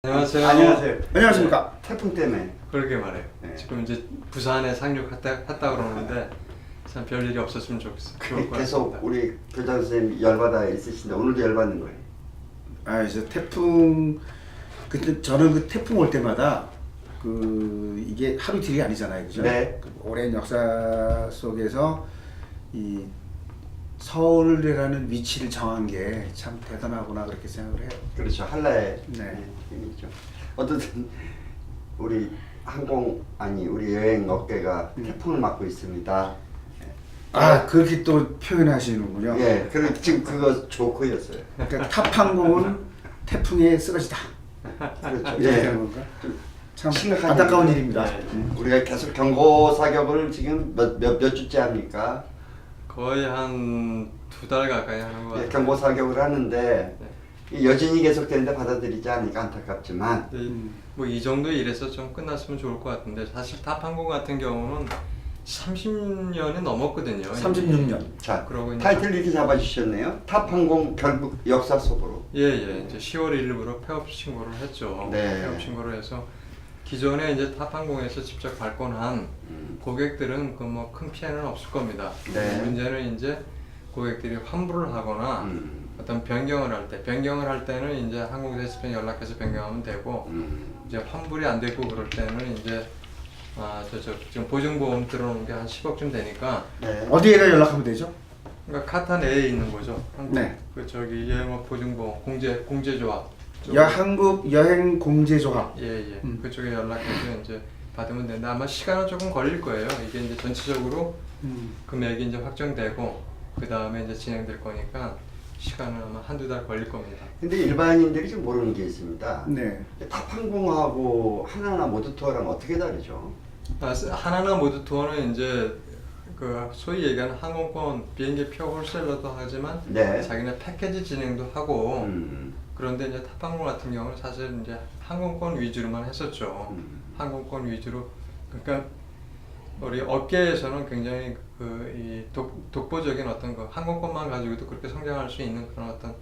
안녕하세요. 안녕하세요. 안녕하십니까. 태풍 때문에. 그러게 말해요. 네. 지금 이제 부산에 상륙했다 그러는데 참 별일이 없었으면 좋을 것 계속 같습니다. 우리 교장 선생님 열받아 있으신데 오늘도 열받는 거예요. 아 이제 태풍 근데 저는 그 태풍 올 때마다 이게 하루 이틀이 아니잖아요, 그죠? 네. 그 오랜 역사 속에서 이 서울이라는 위치를 정한 게 참 대단하구나 그렇게 생각을 해요. 그렇죠. 한라의 네. 힘이죠. 어쨌든 우리 우리 여행 업계가 태풍을 맞고 있습니다. 아 그렇게 또 표현하시는군요. 예, 그리고 지금 그거 조커였어요. 그러니까 탑항공은 태풍에 쓰러지다. 그렇죠. 이렇게 예. 되는 건가? 참 심각한 안타까운 일이죠. 일입니다. 네. 우리가 계속 경고 사격을 지금 몇 주째 합니까? 거의 한 2달 가까이 하는 것 예, 같아요. 경고 사격을 하는데 이 여진이 계속되는데 받아들이지 않으니까 안타깝지만 뭐 이 정도 일에서 좀 끝났으면 좋을 것 같은데 사실 탑항공 같은 경우는 30년이 넘었거든요. 36년. 자, 그러고 이제 타이틀 이렇게 잡아주셨네요. 탑항공 결국 역사 속으로. 예, 이제 10월 1일부로 폐업 신고를 했죠. 네. 폐업 신고를 해서 기존에 이제 탑항공에서 직접 발권한 고객들은 그 뭐 큰 피해는 없을 겁니다. 네. 문제는 이제 고객들이 환불을 하거나 어떤 변경을 할 때는 이제 항공대수편 연락해서 변경하면 되고 이제 환불이 안 되고 그럴 때는 이제 지금 보증보험 들어오는 게 한 10억쯤 되니까 네. 어디에다 연락하면 되죠? 그러니까 카타 내에 있는 거죠. 네. 그 저기 여행업 보증보험 공제조합. 한국 여행 공제조합. 예. 그쪽에 연락해서 이제 받으면 되는데 아마 시간은 조금 걸릴 거예요. 이게 이제 전체적으로 금액이 이제 확정되고 그 다음에 이제 진행될 거니까 시간은 아마 한두 달 걸릴 겁니다. 근데 일반인들이 좀 모르는 게 있습니다. 네. 탑항공하고 하나나 모두투어랑 어떻게 다르죠? 하나나 모두 투어는 이제 그 소위 얘기하는 항공권 비행기 표 홀셀러도 하지만 네. 자기네 패키지 진행도 하고 음. 그런데 이제 탑항공 같은 경우는 사실 이제 항공권 위주로만 했었죠. 항공권 위주로 그러니까 우리 업계에서는 굉장히 이 독보적인 어떤 그 항공권만 가지고도 그렇게 성장할 수 있는 그런 어떤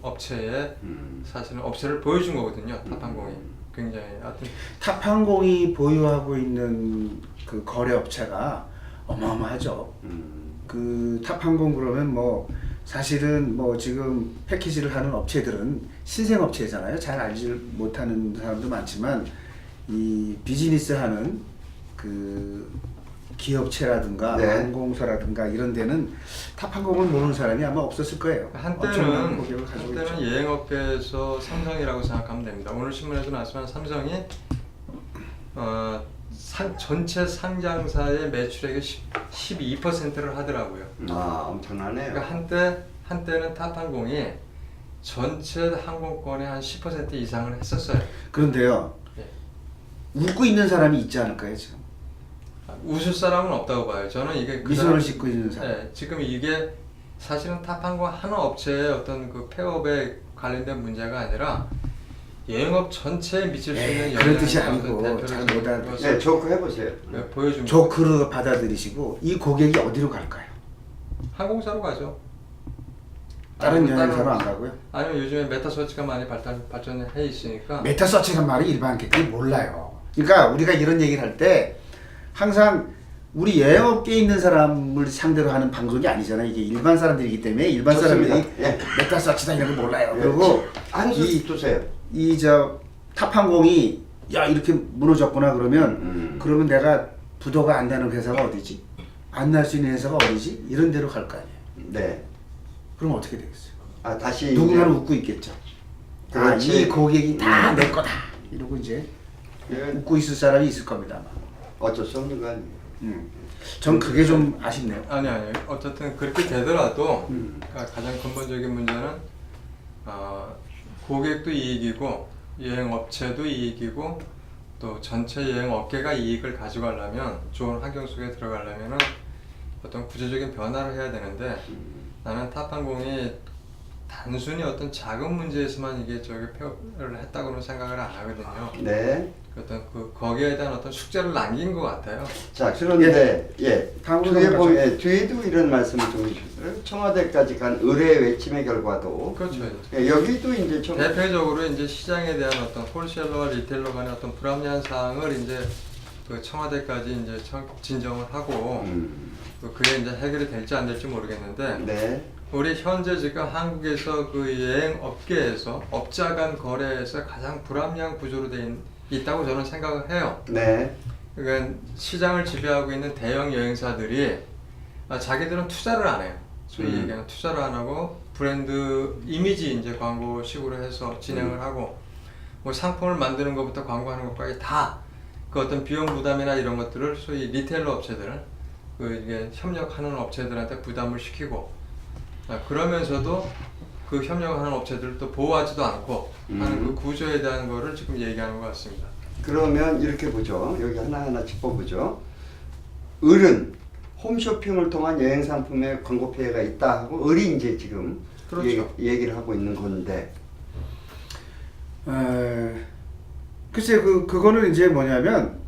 업체에 사실은 업체를 보여준 거거든요. 탑항공이 굉장히 하여튼 탑항공이 보유하고 있는 그 거래 업체가 어마어마하죠. 그 탑항공 그러면 뭐 사실은 뭐 지금 패키지를 하는 업체들은 신생 업체잖아요. 잘 알지 못하는 사람도 많지만 이 비즈니스 하는 그 기업체라든가 네. 항공사라든가 이런 데는 탑항공을 모르는 사람이 아마 없었을 거예요. 엄청난 고객을 가지고 있죠. 한때는 여행업계에서 삼성이라고 생각하면 됩니다. 오늘 신문에도 나왔지만 삼성이 전체 상장사의 매출액의 12%를 하더라고요. 아, 엄청나네요. 그러니까 한때는 탑항공이 전체 항공권의 한 10% 이상을 했었어요. 그런데요. 예. 웃고 있는 사람이 있지 않을까요 지금? 웃을 사람은 없다고 봐요. 저는 이게 미소를 짓고 있는 사람. 네, 지금 이게 사실은 탑항공 하나 업체의 어떤 그 폐업에 관련된 문제가 아니라 여행업 전체에 미칠 수 있는 그런 뜻이 영향을 아니고 대표를 잘 좀 못 알아듣- 것을 네, 조크 해보세요. 보여준 거예요. 조크로 받아들이시고 이 고객이 어디로 갈까요? 항공사로 가죠. 다른 아니면 여행사로 안 가고요? 아니면 요즘에 메타서치가 많이 발전해 있으니까 메타서치란 말을 일반객들이 몰라요. 그러니까 우리가 이런 얘기를 할 때 항상 우리 여행업계에 있는 사람을 상대로 하는 방송이 아니잖아요. 이게 일반 사람들이기 때문에 일반 좋습니다. 사람들이 예. 메타서치다 이런 거 몰라요. 예. 그리고 한수 주세요. 이 탑항공이 야 이렇게 무너졌구나 그러면 그러면 내가 부도가 안 나는 회사가 어디지? 안 날 수 있는 회사가 어디지? 이런 데로 갈 거 아니에요. 네. 그럼 어떻게 되겠어요? 아, 다시 누군가는 이제- 웃고 있겠죠. 그렇지. 이 고객이 다 내 거다 이러고 이제 예, 웃고 있을 사람이 있을 겁니다 아마. 어쩔 수 없는 거 아니에요. 전 그게 좀 아쉽네요. 아니 어쨌든 그렇게 되더라도 그러니까 가장 근본적인 문제는 고객도 이익이고 여행업체도 이익이고 또 전체 여행업계가 이익을 가져가려면 좋은 환경 속에 들어가려면은 어떤 구조적인 변화를 해야 되는데 나는 탑항공이 단순히 어떤 작은 문제에서만 이게 폐업을 했다고는 생각을 안 하거든요. 네. 어떤 거기에 대한 어떤 숙제를 남긴 것 같아요. 자, 그런데 다음으로 뒤에 넘어가죠. 뒤에도 이런 말씀을 좀 해주셨어요. 청와대까지 간 의뢰 외침의 결과도 그렇죠. 여기도 이제 대표적으로 이제 시장에 대한 어떤 홀셀러와 리테일러 간의 어떤 불합리한 사항을 이제 그 청와대까지 이제 진정을 하고 그게 이제 해결이 될지 안 될지 모르겠는데 네. 우리 현재 지금 한국에서 그 여행 업계에서 업자 간 거래에서 가장 불합리한 구조로 돼 있다고 저는 생각을 해요. 네. 그러니까 시장을 지배하고 있는 대형 여행사들이 자기들은 투자를 안 해요. 소위 얘기하는 투자를 안 하고 브랜드 이미지 이제 광고식으로 해서 진행을 하고 뭐 상품을 만드는 것부터 광고하는 것까지 다 그 어떤 비용 부담이나 이런 것들을 소위 리테일러 업체들 이게 협력하는 업체들한테 부담을 시키고 그러면서도 그 협력하는 업체들을 또 보호하지도 않고 하는 그 구조에 대한 거를 지금 얘기하는 것 같습니다. 그러면 이렇게 보죠. 여기 하나하나 짚어보죠. 을은 홈쇼핑을 통한 여행 상품에 광고 피해가 있다 하고 을이 이제 지금 그렇죠. 얘기를 하고 있는 건데. 글쎄 그거는 이제 뭐냐면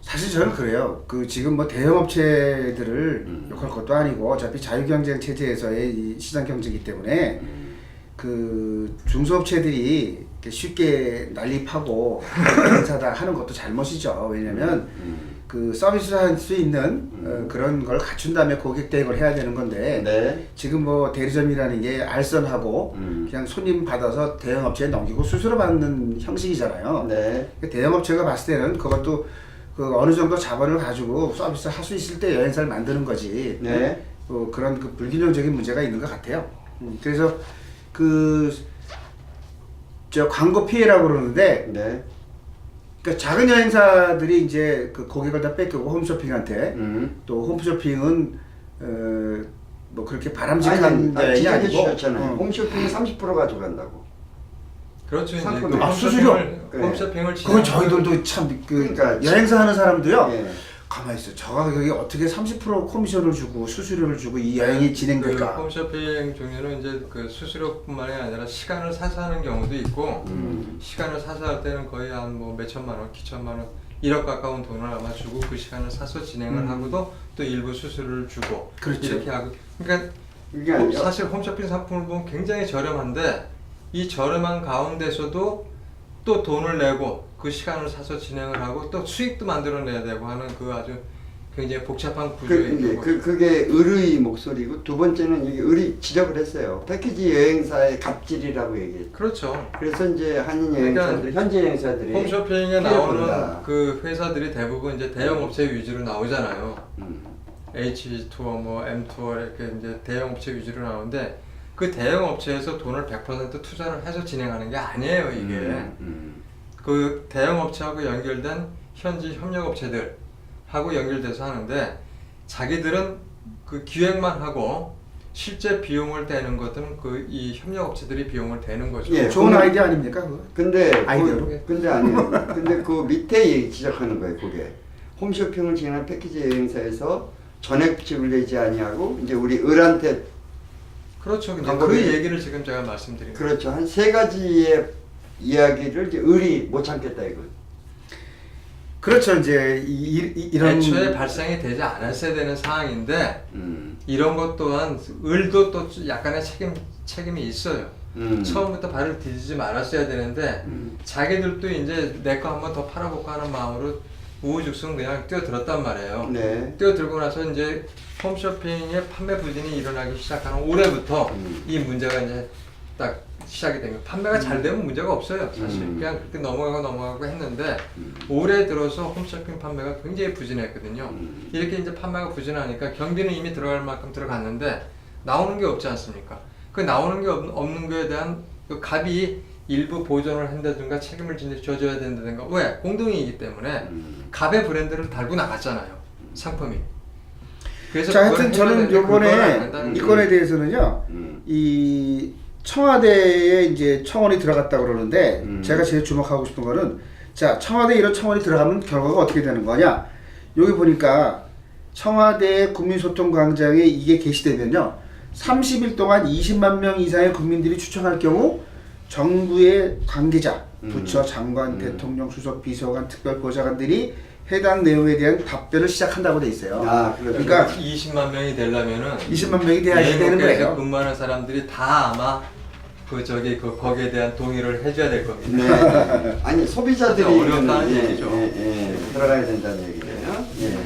사실 저는 그래요. 그 지금 뭐 대형 업체들을 욕할 것도 아니고 어차피 자유경쟁 체제에서의 이 시장 경제이기 때문에 그 중소업체들이 이렇게 쉽게 난립하고 행사다 하는 것도 잘못이죠. 왜냐면 그 서비스를 할 수 있는 그런 걸 갖춘 다음에 고객 대행을 해야 되는 건데 네. 지금 뭐 대리점이라는 게 알선하고 그냥 손님 받아서 대형 업체에 넘기고 수수료 받는 형식이잖아요. 네. 대형 업체가 봤을 때는 그것도 그 어느 정도 자본을 가지고 서비스 할 수 있을 때 여행사를 만드는 거지. 네. 그런 그 불균형적인 문제가 있는 것 같아요. 그래서 저 광고 피해라고 그러는데 네. 그러니까 작은 여행사들이 이제 그 고객을 다 뺏기고 홈쇼핑한테 또 홈쇼핑은 뭐 그렇게 바람직한 여행이 지적해 아니고 주셨잖아요. 홈쇼핑이 30% 가져간다고. 그렇죠. 이제 상품이. 수수료. 홈쇼핑을 그건 저희들도 참 그러니까 여행사 하는 사람도요. 예. 가만히 있어. 저 가격에 어떻게 30% 코미션을 주고 수수료를 주고 이 여행이 진행될까? 홈쇼핑 종류는 이제 그 수수료뿐만이 아니라 시간을 사서 하는 경우도 있고 시간을 사서 할 때는 거의 한 뭐 몇천만 원, 기천만 원, 1억 가까운 돈을 아마 주고 그 시간을 사서 진행을 하고도 또 일부 수수료를 주고 그렇죠. 이렇게 하고 그러니까 그러니까 사실 홈쇼핑 상품을 보면 굉장히 저렴한데 이 저렴한 가운데서도 또 돈을 내고 그 시간을 사서 진행을 하고 또 수익도 만들어내야 되고 하는 그 아주 굉장히 복잡한 구조에 있는 거죠. 그게 을의 목소리고 두 번째는 이게 을이 지적을 했어요. 패키지 여행사의 갑질이라고 얘기했죠. 그렇죠. 그래서 이제 한인 여행사들, 현지 여행사들이 홈쇼핑에 나오는 본다. 그 회사들이 대부분 이제 대형 업체 위주로 나오잖아요. H 투어, 뭐 M 투어 이렇게 이제 대형 업체 위주로 나오는데 그 대형 업체에서 돈을 100% 투자를 해서 진행하는 게 아니에요, 이게. 그 대형 업체하고 연결된 현지 협력 업체들하고 연결돼서 하는데 자기들은 그 기획만 하고 실제 비용을 대는 것은 그 이 협력 업체들이 비용을 대는 거죠. 예, 좋은 아이디어 아닙니까? 그거? 근데 아이디어로? 근데 아니에요. 근데 그 밑에 얘기 지적하는 거예요. 그게 홈쇼핑을 진행한 패키지 여행사에서 전액 지불되지 아니하고 이제 우리 을한테 그렇죠. 근데 광고비- 그 얘기를 지금 제가 말씀드린 거예요. 그렇죠. 한 세 가지의 이야기를 이제 을이 못 참겠다 이거. 그렇죠. 이제 이런 애초에 발생이 되지 않았어야 되는 상황인데 이런 것 또한 을도 또 약간의 책임이 있어요. 처음부터 발을 디디지 말았어야 되는데 자기들도 이제 내 거 한번 더 팔아볼까 하는 마음으로 우후죽순 그냥 뛰어들었단 말이에요. 네. 뛰어들고 나서 이제 홈쇼핑의 판매 부진이 일어나기 시작하는 올해부터 이 문제가 이제 딱 시작이 된 거예요. 판매가 잘 되면 문제가 없어요, 사실. 그냥 그렇게 넘어가고 했는데 올해 들어서 홈쇼핑 판매가 굉장히 부진했거든요. 이렇게 이제 판매가 부진하니까 경비는 이미 들어갈 만큼 들어갔는데 나오는 게 없지 않습니까? 그 나오는 게 없는 거에 대한 그 갑이 일부 보전을 한다든가 책임을 져줘야 된다든가 왜? 공동이기 때문에 갑의 브랜드를 달고 나갔잖아요, 상품이. 그래서 자, 하여튼 저는 그걸 안 요번에 한다는 이 건에 대해서는요, 이 청와대에 이제 청원이 들어갔다 그러는데 제가 제일 주목하고 싶은 거는 자, 청와대에 이런 청원이 들어가면 결과가 어떻게 되는 거냐? 여기 보니까 청와대 국민소통광장에 이게 게시되면요, 30일 동안 20만 명 이상의 국민들이 추천할 경우 정부의 관계자 부처, 장관, 대통령, 수석, 비서관, 특별 보좌관들이 해당 내용에 대한 답변을 시작한다고 돼 있어요. 아, 그러니까 20만 명이 되려면은 20만 명이 돼야지 되는 거예요. 근무하는 사람들이 다 아마 거기에 대한 동의를 해줘야 될 겁니다. 네. 아니 소비자들이 어렵다는 예, 얘기죠. 들어가야 된다는 얘기네요. 예.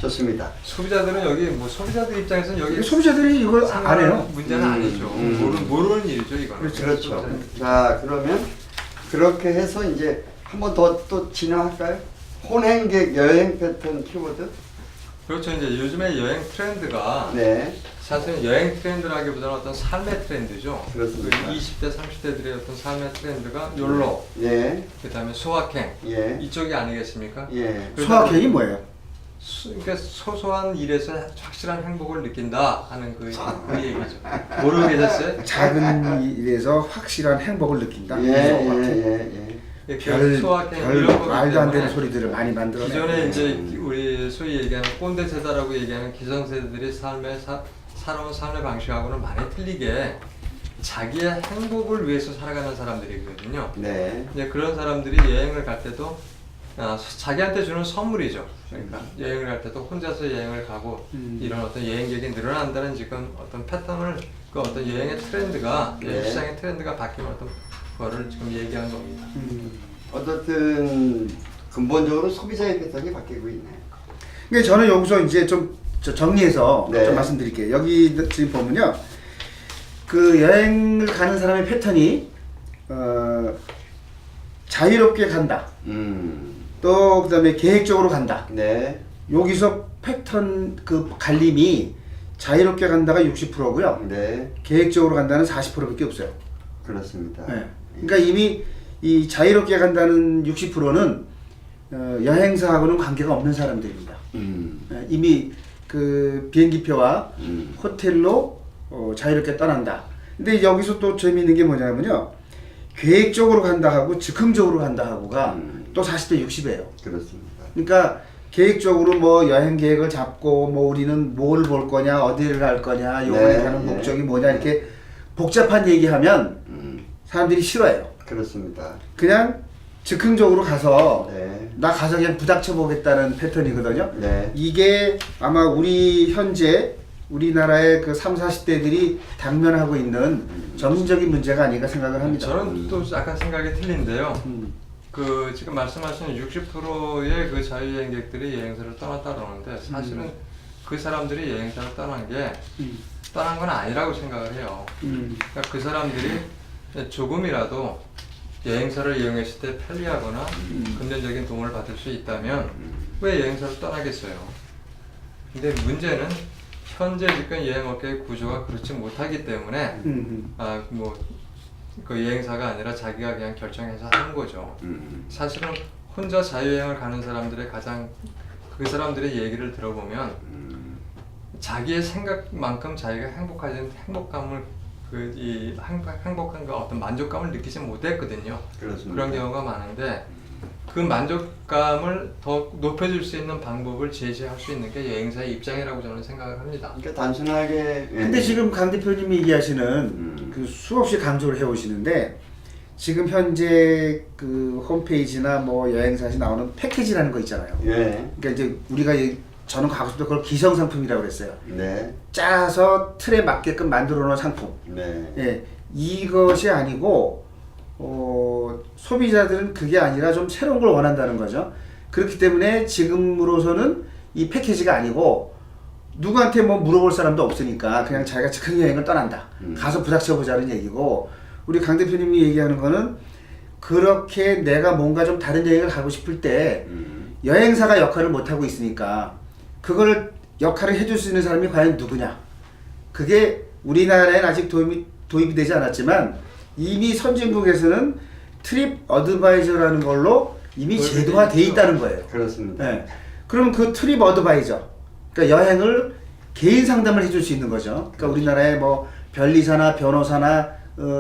좋습니다. 소비자들은 여기 뭐 소비자들 입장에서는 여기 소비자들이 이걸 안 해요. 문제는 아니죠. 모르는 일이죠 이거는. 그렇죠. 자, 그러면 그렇게 해서 이제 한 번 더 또 진행할까요? 혼행객 여행 패턴 키워드? 그렇죠. 이제 요즘에 여행 트렌드가 네. 사실은 여행 트렌드라기보다는 어떤 삶의 트렌드죠. 그렇습니다. 20대, 30대들의 어떤 삶의 트렌드가 욜로, 예. 그다음에 소확행 예. 이쪽이 아니겠습니까? 예. 소확행이 뭐예요? 그러니까 소소한 일에서 확실한 행복을 느낀다 하는 그 얘기죠. 모르고 계셨어요? 작은 일에서 확실한 행복을 느낀다. 예. 소확행. 별 소확행 이런 거기 말도 안 되는 때문에 소리들을 많이 만들어내. 기존에 이제 우리 소위 얘기하는 꼰대 세대라고 얘기하는 기성세대들이 살아온 삶의 방식하고는 많이 틀리게 자기의 행복을 위해서 살아가는 사람들이거든요. 네. 이제 그런 사람들이 여행을 갈 때도 자기한테 주는 선물이죠. 그러니까 여행을 갈 때도 혼자서 여행을 가고 이런 어떤 여행객이 늘어난다는 지금 어떤 패턴을 그 어떤 여행의 트렌드가 네. 여행 시장의 트렌드가 바뀌는 어떤 거를 지금 얘기한 겁니다. 어떻든 근본적으로 소비자의 패턴이 바뀌고 있네요. 근데 저는 여기서 이제 좀 정리해서 네. 좀 말씀드릴게요. 여기 지금 보면요, 그 여행을 가는 사람의 패턴이 자유롭게 간다. 또 그다음에 계획적으로 간다. 네. 여기서 패턴 그 갈림이 자유롭게 간다가 60%고요. 네. 계획적으로 간다는 40%밖에 없어요. 그렇습니다. 네. 그러니까 이미 이 자유롭게 간다는 60%는 여행사하고는 관계가 없는 사람들입니다. 이미 그 비행기표와 호텔로 자유롭게 떠난다. 근데 여기서 또 재미있는 게 뭐냐면요, 계획적으로 간다 하고 즉흥적으로 간다 하고가 또 40대 60이에요. 그렇습니다. 그러니까 계획적으로 뭐 여행 계획을 잡고 뭐 우리는 뭘 볼 거냐, 어디를 갈 거냐, 요번에 네, 가는 네. 목적이 뭐냐, 이렇게 복잡한 얘기하면 사람들이 싫어해요. 그렇습니다. 그냥 즉흥적으로 가서 네. 나 가서 그냥 부닥쳐 보겠다는 패턴이거든요. 네. 이게 아마 우리 현재 우리나라의 그 30, 40대들이 당면하고 있는 점진적인 문제가 아닌가 생각을 합니다. 저는 또 약간 생각이 틀린데요. 그 지금 말씀하신 60%의 그 자유여행객들이 여행사를 떠났다 그러는데 사실은 그 사람들이 여행사를 떠난 건 아니라고 생각을 해요. 그러니까 그 사람들이 조금이라도 여행사를 이용했을 때 편리하거나 금전적인 도움을 받을 수 있다면 왜 여행사를 떠나겠어요? 근데 문제는 현재 지금 여행업계의 구조가 그렇지 못하기 때문에 그 여행사가 아니라 자기가 그냥 결정해서 하는 거죠. 사실은 혼자 자유여행을 가는 사람들의 그 사람들의 얘기를 들어보면 자기의 생각만큼 자기가 행복감을 행복한가 어떤 만족감을 느끼지 못했거든요. 그렇습니다. 그런 경우가 많은데 그 만족감을 더 높여줄 수 있는 방법을 제시할 수 있는 게 여행사의 입장이라고 저는 생각을 합니다. 그러니까 단순하게. 근데 지금 강 대표님이 얘기하시는 그 수없이 강조를 해오시는데 지금 현재 그 홈페이지나 뭐 여행사에서 나오는 패키지라는 거 있잖아요. 예. 그러니까 이제 우리가 저는 가고 싶을 때 그걸 기성상품이라고 그랬어요. 네. 짜서 틀에 맞게끔 만들어 놓은 상품. 네. 예, 이것이 아니고 소비자들은 그게 아니라 좀 새로운 걸 원한다는 거죠. 그렇기 때문에 지금으로서는 이 패키지가 아니고 누구한테 뭐 물어볼 사람도 없으니까 그냥 자기가 즉흥 여행을 떠난다. 가서 부닥쳐 보자는 얘기고, 우리 강 대표님이 얘기하는 거는 그렇게 내가 뭔가 좀 다른 여행을 가고 싶을 때 여행사가 역할을 못 하고 있으니까 그걸 역할을 해줄 수 있는 사람이 과연 누구냐? 그게 우리나라에는 아직 도입이 되지 않았지만 이미 선진국에서는 트립 어드바이저라는 걸로 이미 제도화돼 있다는 거예요. 그렇습니다. 네. 그럼 그 트립 어드바이저, 그러니까 여행을 개인 상담을 해줄 수 있는 거죠. 그러니까 우리나라에 뭐 변리사나 변호사나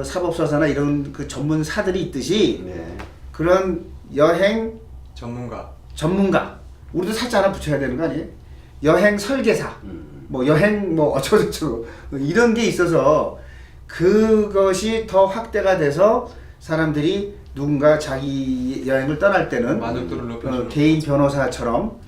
사법사나 이런 그 전문사들이 있듯이 네. 그런 여행 전문가, 우리도 사자 하나 붙여야 되는 거 아니에요? 여행 설계사, 뭐 여행 뭐 어쩌고저쩌고 이런 게 있어서 그것이 더 확대가 돼서 사람들이 누군가 자기 여행을 떠날 때는 만족도를 높여주는 개인 변호사처럼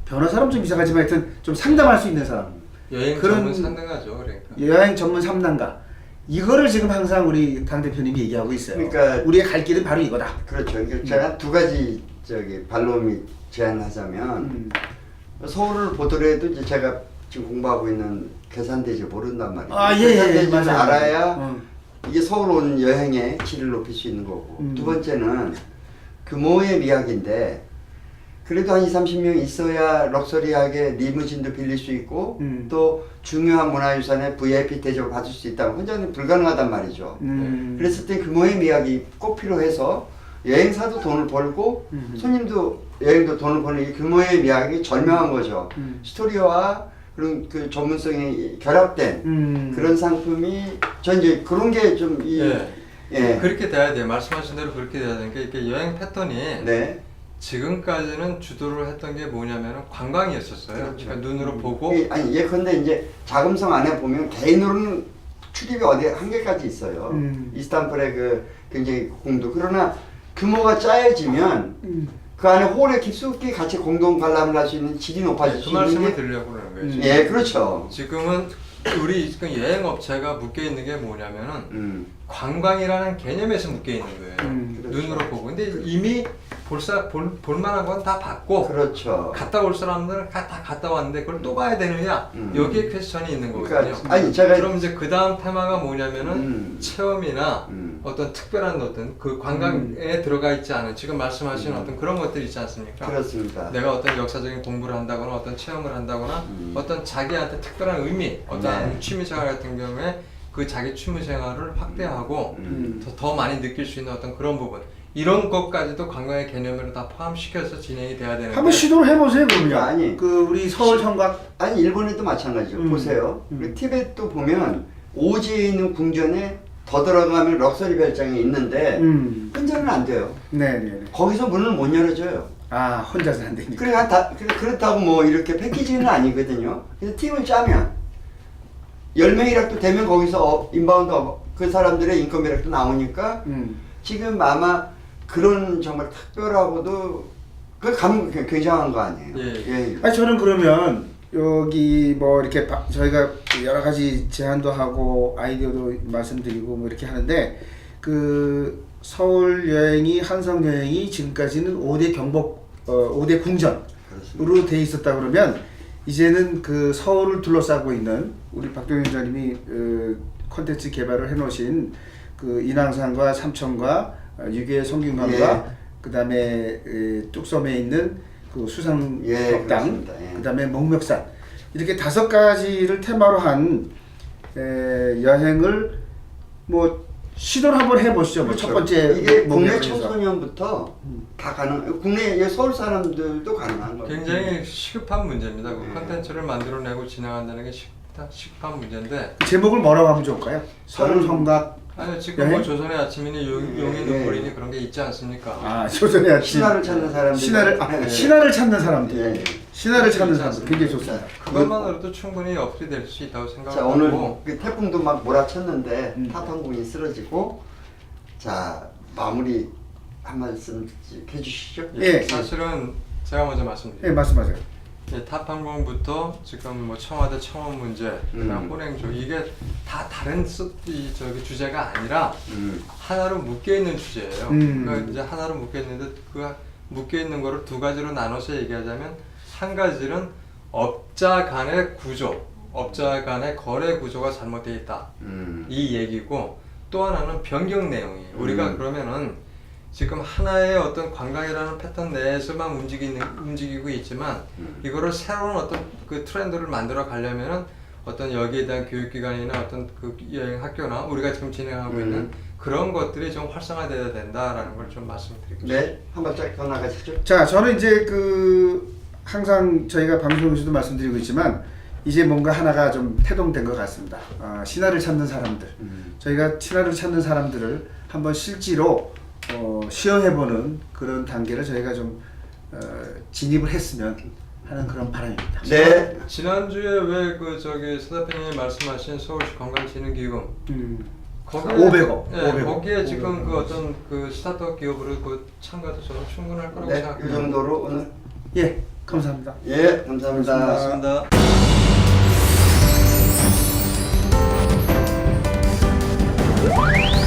변호사는 좀 이상하지만 하여튼 좀 상담할 수 있는 사람, 여행 그런- 전문 상담가죠. 그러니까. 여행 전문 상담가, 이거를 지금 항상 우리 당 대표님이 얘기하고 있어요. 그러니까- 우리의 갈 길은 바로 이거다. 그렇죠. 그러니까 제가 두 가지 반론이 제안하자면 서울을 보더라도 이제 제가 지금 공부하고 있는 계산대지 모른단 말이에요. 아, 예, 계산대지를 맞아요. 알아야 이게 서울 온 여행의 질을 높일 수 있는 거고. 두 번째는 규모의 미학인데 그래도 한 20-30명 있어야 럭셔리하게 리무진도 빌릴 수 있고 또 중요한 문화유산의 VIP 대접을 받을 수 있다면 혼자는 불가능하단 말이죠. 그랬을 때 규모의 미학이 꼭 필요해서 여행사도 돈을 벌고 손님도 여행도 돈을 버는 이 규모의 미학이 절묘한 거죠. 스토리와 그런 그 전문성이 결합된 그런 상품이 전 이제 그런 게 좀 예. 그렇게 돼야 돼요. 말씀하신 대로 그렇게 돼야 되는 게 이게 여행 패턴이 네. 지금까지는 주도를 했던 게 뭐냐면은 관광이었었어요. 그렇죠. 그러니까 눈으로 보고 아니 예컨대 이제 자금성 안에 보면 개인으로는 출입이 어디 한계까지 있어요. 이스탄불의 그 굉장히 공도 그러나 규모가 짜여지면 그 안에 홀에 깊숙이 같이 공동 관람을 할 수 있는 질이 높아질 그 수 있는 말씀을 게 드리려고 그러는 거예요. 지금. 예, 그렇죠. 지금은 우리 지금 여행 업체가 묶여 있는 게 뭐냐면은 관광이라는 개념에서 묶여 있는 거예요. 그렇죠. 눈으로 보고. 근데 이미 볼만한 건 다 봤고 그렇죠. 갔다 올 사람들은 다 갔다 왔는데 그걸 또 봐야 되느냐 여기에 퀘스천이 있는 거거든요. 그러니까 아니 제가 그럼 이제 그 다음 테마가 뭐냐면은 체험이나 어떤 특별한 어떤 그 관광에 들어가 있지 않은 지금 말씀하신 어떤 그런 것들 있지 않습니까? 그렇습니다. 내가 어떤 역사적인 공부를 한다거나 어떤 체험을 한다거나 어떤 자기한테 특별한 의미 어떤 네. 취미생활 같은 경우에 그 자기 취미생활을 확대하고 더 많이 느낄 수 있는 어떤 그런 부분 이런 것까지도 관광의 개념으로 다 포함시켜서 진행이 돼야 되는데 한번 시도를 해보세요, 그러면. 아니, 그 우리 서울 청각 아니 일본에도 마찬가지죠. 보세요. 그 티벳도 보면 오지에 있는 궁전에 더 들어가면 럭셔리 별장이 있는데 혼자는 안 돼요. 네네네. 거기서 문을 못 열어줘요. 아, 혼자서 안 되니까. 그렇다고 뭐 이렇게 패키지는 아니거든요. 그래서 팀을 짜면 10명이라도 되면 거기서 인바운드 그 사람들의 인건비라도 나오니까 지금 아마 그런 정말 특별하고도 그 가면 굉장한 거 아니에요. 예. 아니 저는 그러면 여기 뭐 이렇게 저희가 여러 가지 제안도 하고 아이디어도 말씀드리고 뭐 이렇게 하는데 그 서울 여행이 한성 여행이 지금까지는 5대 경복 5대 궁전으로 돼 있었다 그러면 이제는 그 서울을 둘러싸고 있는 우리 박동현 위원장님이 콘텐츠 개발을 해놓으신 그 인왕산과 삼천과 유계 성균관과 그다음에 뚝섬에 있는 그 수상벽당, 그다음에 목멱산 이렇게 5가지를 테마로 한 여행을 뭐 시도를 한번 해보시죠. 그렇죠. 첫 번째 이게 국내 목멱에서. 청소년부터 다 가능. 국내 서울 사람들도 가능한 거예요. 굉장히 시급한 문제입니다. 그 컨텐츠를 만들어내고 진행한다는 게 시급한 문제인데 제목을 뭐라고 하면 좋을까요? 서울 성각 아니 지금 여행? 뭐 조선의 아침이니 용의 눈물이니 그런 게 있지 않습니까? 아 조선의 아침 신화를 찾는 사람들. 신화를 찾는 사람들 예. 신화를 찾는 있지 사람들 않습니까? 굉장히 좋습니다. 그것만으로도 충분히 어플이 될 수 있다고 자 생각하고 오늘 그 태풍도 막 몰아쳤는데 탑항공이 쓰러지고 자 마무리 한 말씀 해주시죠. 예. 사실은 제가 먼저 말씀드릴게요. 예 말씀하세요. 탑항공부터 지금 뭐 청와대 청원 문제, 그다음 혼행조 이게 다 다른 저기 주제가 아니라 하나로 묶여 있는 주제예요. 그러니까 이제 하나로 묶여 있는데 그 묶여 있는 거를 두 가지로 나눠서 얘기하자면 한 가지는 업자 간의 구조, 업자 간의 거래 구조가 잘못되어 있다. 이 얘기고 또 하나는 변경 내용이에요. 우리가 그러면은 지금 하나의 어떤 관광이라는 패턴 내에서만 움직이고 있지만 이거를 새로운 어떤 그 트렌드를 만들어 가려면은 어떤 여기에 대한 교육기관이나 어떤 그 여행 학교나 우리가 지금 진행하고 있는 그런 것들이 좀 활성화되어야 된다라는 걸 좀 말씀드리고 싶습니다. 네, 한 발짝 더 나가시죠. 자 저는 이제 그 항상 저희가 방송에서도 말씀드리고 있지만 이제 뭔가 하나가 좀 태동된 것 같습니다. 신화를 찾는 사람들 저희가 신화를 찾는 사람들을 한번 실제로 시험해보는 그런 단계를 저희가 좀 진입을 했으면 하는 그런 바람입니다. 네. 지난주에 왜 그 저기 서 대표님이 말씀하신 서울시 관광진흥기금 거기에 500억. 네, 500억. 거기에 지금 그 어떤 그 스타트업 기업으로 그 참가도 저는 충분할 거라고 네, 이 생각합니다. 정도로 오늘 예, 감사합니다. 예, 감사합니다. 고맙습니다. 감사합니다.